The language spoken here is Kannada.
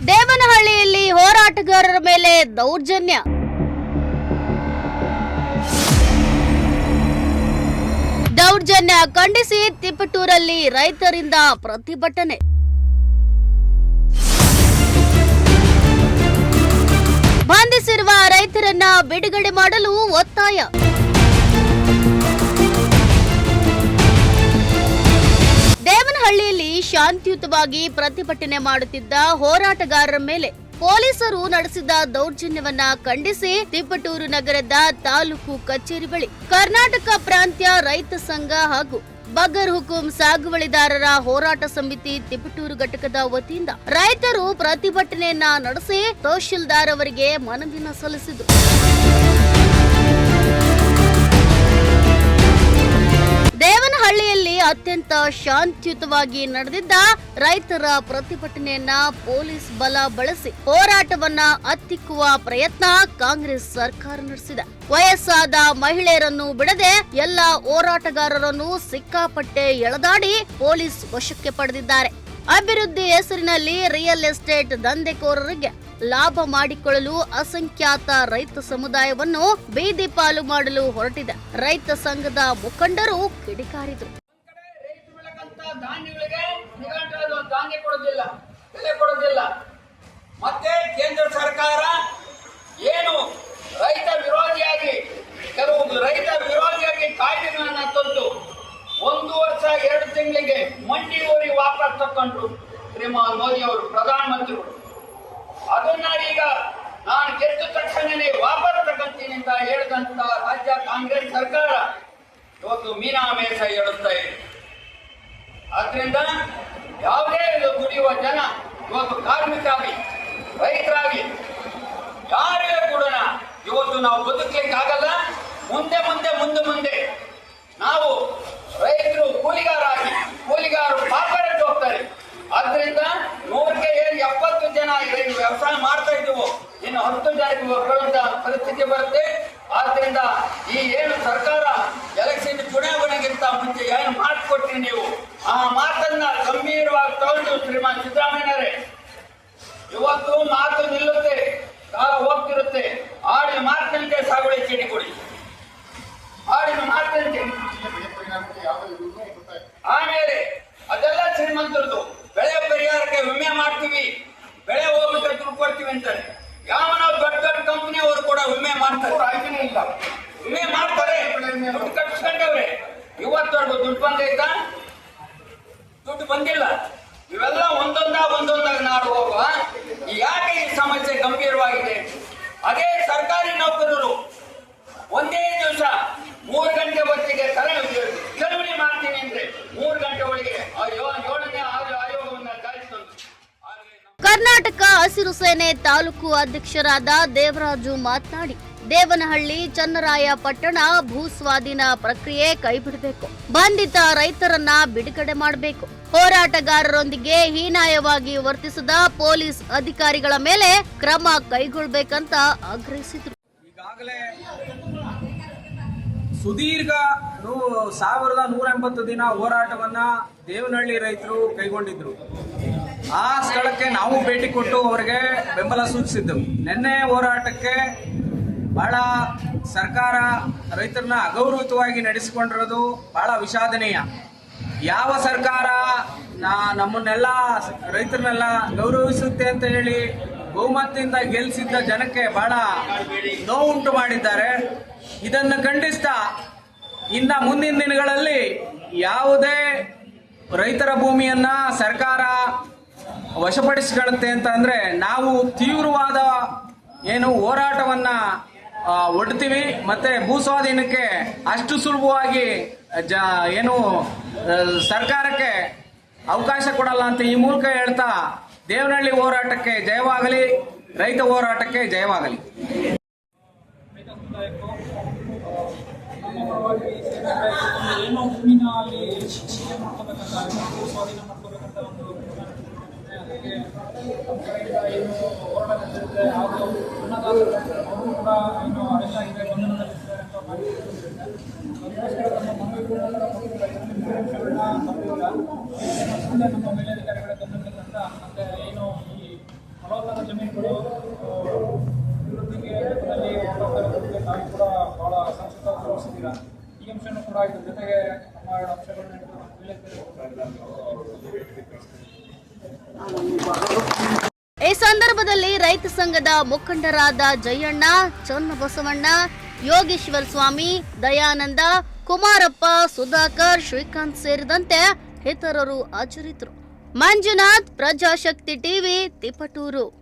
ದೇವನಹಳ್ಳಿಯಲ್ಲಿ ಹೋರಾಟಗಾರರ ಮೇಲೆ ದೌರ್ಜನ್ಯ. ದೌರ್ಜನ್ಯ ಖಂಡಿಸಿ ತಿಪಟೂರಲ್ಲಿ ರೈತರಿಂದ ಪ್ರತಿಭಟನೆ. ಬಂಧಿಸಿರುವ ರೈತರನ್ನ ಬಿಡುಗಡೆ ಮಾಡಲು ಒತ್ತಾಯ. ದೇವನಹಳ್ಳಿಯಲ್ಲಿ ಶಾಂತಿಯುತವಾಗಿ ಪ್ರತಿಭಟನೆ ಮಾಡುತ್ತಿದ್ದ ಹೋರಾಟಗಾರರ ಮೇಲೆ ಪೊಲೀಸರು ನಡೆಸಿದ ದೌರ್ಜನ್ಯವನ್ನ ಖಂಡಿಸಿ ತಿಪಟೂರು ನಗರದ ತಾಲೂಕು ಕಚೇರಿ ಬಳಿ ಕರ್ನಾಟಕ ಪ್ರಾಂತ್ಯ ರೈತ ಸಂಘ ಹಾಗೂ ಬಗರ್ ಹುಕುಂ ಸಾಗುವಳಿದಾರರ ಹೋರಾಟ ಸಮಿತಿ ತಿಪಟೂರು ಘಟಕದ ವತಿಯಿಂದ ರೈತರು ಪ್ರತಿಭಟನೆಯನ್ನ ನಡೆಸಿ ತಹಶೀಲ್ದಾರ್ ಅವರಿಗೆ ಮನವಿನ ಸಲ್ಲಿಸಿದರು. ದೇವನಹಳ್ಳಿಯಲ್ಲಿ ಅತ್ಯಂತ ಶಾಂತಿಯುತವಾಗಿ ನಡೆದಿದ್ದ ರೈತರ ಪ್ರತಿಭಟನೆಯನ್ನ ಪೊಲೀಸ್ ಬಲ ಬಳಸಿ ಹೋರಾಟವನ್ನ ಹತ್ತಿಕ್ಕುವ ಪ್ರಯತ್ನ ಕಾಂಗ್ರೆಸ್ ಸರ್ಕಾರ ನಡೆಸಿದೆ. ವಯಸ್ಸಾದ ಮಹಿಳೆಯರನ್ನು ಬಿಡದೆ ಎಲ್ಲ ಹೋರಾಟಗಾರರನ್ನು ಸಿಕ್ಕಾಪಟ್ಟೆ ಎಳೆದಾಡಿ ಪೊಲೀಸ್ ವಶಕ್ಕೆ ಪಡೆದಿದ್ದಾರೆ. ಅಭಿವೃದ್ಧಿ ಹೆಸರಿನಲ್ಲಿ ರಿಯಲ್ ಎಸ್ಟೇಟ್ ದಂಧೆಕೋರರಿಗೆ ಲಾಭ ಮಾಡಿಕೊಳ್ಳಲು ಅಸಂಖ್ಯಾತ ರೈತ ಸಮುದಾಯವನ್ನು ಬೀದಿ ಪಾಲು ಮಾಡಲು ಹೊರಟಿದೆ. ರೈತ ಸಂಘದ ಮುಖಂಡರು ಕಿಡಿಕಾರಿದರು. ಮತ್ತೆ ಕೇಂದ್ರ ಸರ್ಕಾರ ಏನು ರೈತ ವಿರೋಧಿಯಾಗಿ ಕೆಲವು ರೈತ ವಿರೋಧಿಯಾಗಿ ಕಾಯ್ದೆಗಳನ್ನ ತಂದು 1 ವರ್ಷ 2 ತಿಂಗಳಿಗೆ ಮಂಡಿ ಊರಿ ವಾಪಸ್ ತಕೊಂಡ್ರು ಶ್ರೀಮಾನ್ ಮೋದಿ ಅವರು ಪ್ರಧಾನಮಂತ್ರಿಗಳು. ಅದನ್ನ ಈಗ ನಾನು ಗೆದ್ದ ತಕ್ಷಣನೇ ವಾಪಸ್ ತಗೊಂತೀನಿ ಅಂತ ಹೇಳಿದಂತ ರಾಜ್ಯ ಕಾಂಗ್ರೆಸ್ ಸರ್ಕಾರ ಇವತ್ತು ಮೀನಾಮೇಷ ಹೇಳುತ್ತಾ ಇದೆ. ಆದ್ರಿಂದ ಯಾವುದೇ ದುಡಿಯುವ ಜನ ಇವತ್ತು ಕಾರ್ಮಿಕರಾಗಿ ರೈತರಾಗಿ ಯಾರೇ ಕೂಡ ಇವತ್ತು ನಾವು ಬದುಕಲಿಕ್ಕಾಗಲ್ಲ. ಮುಂದೆ ನಾವು ರೈತರು ಕೂಲಿಗಾರರು ಪಾಪಕ್ಕೆ ಹೋಗ್ತಾರೆ. ಆದ್ರಿಂದ 100ಕ್ಕೆ 70 ಜನ ವ್ಯವಸಾಯ ಮಾಡ್ತಾ ಇದ್ದೀವೋ ಇನ್ನು 10 ಜನಕ್ಕೆ ಬರುವಂತ ಪರಿಸ್ಥಿತಿ ಬರುತ್ತೆ. ಆದ್ರಿಂದ ಈ ಏನು ಸರ್ಕಾರ ಎಲೆಕ್ಷನ್ ಚುನಾವಣೆಗಿಂತ ಮುಂಚೆ ಏನು ಮಾಡಿಕೊಟ್ರಿ ನೀವು ಆ ಮಾತನ್ನ ಗಂಭೀರವಾಗಿ ತಗೊಂಡು ಶ್ರೀಮಾನ್ ಸಿದ್ದರಾಮಯ್ಯರೇ ಇವತ್ತು ಮಾತು ನಿಲ್ಲುತ್ತೆ, ಕಾಲ ಹೋಗ್ತಿರುತ್ತೆ. ಆಡಿನ ಮಾತಿನಂತೆ ಸಾಗುವಳಿ ಚೀಟಿ ಕೊಡಿ, ಆಡಿನ ಮಾತಿನಂತೆ. ಆಮೇಲೆ ಅದೆಲ್ಲ ಶ್ರೀಮಂತರದು ಬೆಳೆ ಪರಿಹಾರಕ್ಕೆ ವಿಮೆ ಮಾಡ್ತೀವಿ, ಬೆಳೆ ಹೋಗ್ಲಿಕ್ಕೆ ದುಡ್ಡು ಕೊಡ್ತೀವಿ ಅಂತಾರೆ. ಯಾವ ದೊಡ್ಡ ಕಂಪನಿ ಅವರು ಕೂಡ ವಿಮೆ ಮಾಡ್ತಾರೆ, ವಿಮೆ ಮಾಡ್ತಾರೆ, ದುಡ್ಡು ಕಟ್ಟಿಸ್ಕೊಂಡವ್ರೆ. ಇವತ್ತವರೆಗೂ ದುಡ್ಡು ಬಂದೈತ? ದುಡ್ಡು ಬಂದಿಲ್ಲ. ಇವೆಲ್ಲ ಒಂದೊಂದಾಗಿ ನಾಡು ಹೋಗುವ ಯಾಕೆ ಈ ಸಮಸ್ಯೆ ಗಂಭೀರವಾಗಿದೆ. ಅದೇ ಸರ್ಕಾರಿ ನೌಕರರು ಒಂದೇ ದಿವಸ 3 ಗಂಟೆ ಹೊತ್ತಿಗೆ ಚಳವಳಿ ಮಾಡ್ತೀನಿ ಅಂದ್ರೆ 3 ಗಂಟೆ ಒಳಗೆ 7ನೇ ಆಯೋಗವನ್ನ ಜಾರಿಸಿತು. ಕರ್ನಾಟಕ ಹಸಿರು ಸೇನೆ ತಾಲೂಕು ಅಧ್ಯಕ್ಷರಾದ ದೇವರಾಜು ಮಾತನಾಡಿ, ದೇವನಹಳ್ಳಿ ಚನ್ನರಾಯಪಟ್ಟಣ ಭೂ ಸ್ವಾಧೀನ ಪ್ರಕ್ರಿಯೆ ಕೈಬಿಡಬೇಕು, ಬಂಧಿತ ರೈತರನ್ನ ಬಿಡುಗಡೆ ಮಾಡಬೇಕು, ಹೋರಾಟಗಾರರೊಂದಿಗೆ ಹೀನಾಯವಾಗಿ ವರ್ತಿಸಿದ ಪೊಲೀಸ್ ಅಧಿಕಾರಿಗಳ ಮೇಲೆ ಕ್ರಮ ಕೈಗೊಳ್ಳಬೇಕಂತ ಆಗ್ರಹಿಸಿದರು. ಈಗಾಗಲೇ ಸುದೀರ್ಘ 1180 ದಿನ ಹೋರಾಟವನ್ನ ದೇವನಹಳ್ಳಿ ರೈತರು ಕೈಗೊಂಡಿದ್ರು. ಆ ಸ್ಥಳಕ್ಕೆ ನಾವು ಭೇಟಿ ಕೊಟ್ಟು ಅವರಿಗೆ ಬೆಂಬಲ ಸೂಚಿಸಿದ್ದೆವು. ನಿನ್ನೆ ಹೋರಾಟಕ್ಕೆ ಬಹಳ ಸರ್ಕಾರ ರೈತರನ್ನ ಅಗೌರವಯುತವಾಗಿ ನಡೆಸಿಕೊಂಡಿರೋದು ಬಹಳ ವಿಷಾದನೀಯ. ಯಾವ ಸರ್ಕಾರ ನಮ್ಮನ್ನೆಲ್ಲ ರೈತರನ್ನೆಲ್ಲ ಗೌರವಿಸುತ್ತೆ ಅಂತ ಹೇಳಿ ಬಹುಮತದಿಂದ ಗೆಲ್ಲಿಸಿದ್ದ ಜನಕ್ಕೆ ಬಹಳ ನೋವುಂಟು ಮಾಡಿದ್ದಾರೆ. ಇದನ್ನು ಖಂಡಿಸ್ತಾ ಇನ್ನ ಮುಂದಿನ ದಿನಗಳಲ್ಲಿ ಯಾವುದೇ ರೈತರ ಭೂಮಿಯನ್ನ ಸರ್ಕಾರ ವಶಪಡಿಸಿಕೊಳ್ಳುತ್ತೆ ಅಂತ ಅಂದ್ರೆ ನಾವು ತೀವ್ರವಾದ ಹೋರಾಟವನ್ನ ಒಡ್ತೀವಿ. ಮತ್ತೆ ಭೂ ಸ್ವಾಧೀನಕ್ಕೆ ಅಷ್ಟು ಸುಲಭವಾಗಿ ಸರ್ಕಾರಕ್ಕೆ ಅವಕಾಶ ಕೊಡಲ್ಲ ಅಂತ ಈ ಮೂಲಕ ಹೇಳ್ತಾ ದೇವನಹಳ್ಳಿ ಹೋರಾಟಕ್ಕೆ ಜಯವಾಗಲಿ, ರೈತ ಹೋರಾಟಕ್ಕೆ ಜಯವಾಗಲಿ. ಏನೋ ಭೂಮಿನ ಅಲ್ಲಿ ಶಿಕ್ಷೆ ಮಾಡ್ಕೋಬೇಕಂತ ಸ್ವಾಧೀನ ಮಾಡ್ಕೋಬೇಕಂತ ಒಂದು ಅದಕ್ಕೆ ಏನು ಹೋರಾಟ ನಡೆದಿರುತ್ತೆ. ಹಾಗೂ ಅನ್ನದಾತರು ಅವರು ಕೂಡ ಏನು ಅರೆಸ್ಟ್ ಆಗಿದೆ, ಬಂಧನದಲ್ಲಿದ್ದಾರೆ ಅಂತ ಮಾಹಿತಿ ಅದಕ್ಕೋಸ್ಕರ ನಮ್ಮ ಮಂಗಳೂರಿನ ಅಂಶಗಳನ್ನ ಬರ್ತಿಲ್ಲ. ಮುಂದೆ ನಮ್ಮ ಮೇಲಧಿಕಾರಿಗಳ ಗಮನದಲ್ಲಂತ ಮತ್ತೆ ಏನು ಈ ಇದ್ರ ಜೊತೆಗೆ ನಮ್ಮ ಎರಡು ಅಂಶಗಳನ್ನ ಈ ಸಂದರ್ಭದಲ್ಲಿ ರೈತ ಸಂಘದ ಮುಖಂಡರಾದ ಜಯಣ್ಣ, ಚನ್ನಬಸವಣ್ಣ, ಯೋಗೇಶ್ವರ ಸ್ವಾಮಿ, ದಯಾನಂದ, ಕುಮಾರಪ್ಪ, ಸುಧಾಕರ್, ಶ್ರೀಕಾಂತ್ ಸೇರಿದಂತೆ ಇತರರು ಹಾಜರಿದ್ದರು. ಮಂಜುನಾಥ್, ಪ್ರಜಾಶಕ್ತಿ ಟಿವಿ, ತಿಪಟೂರು.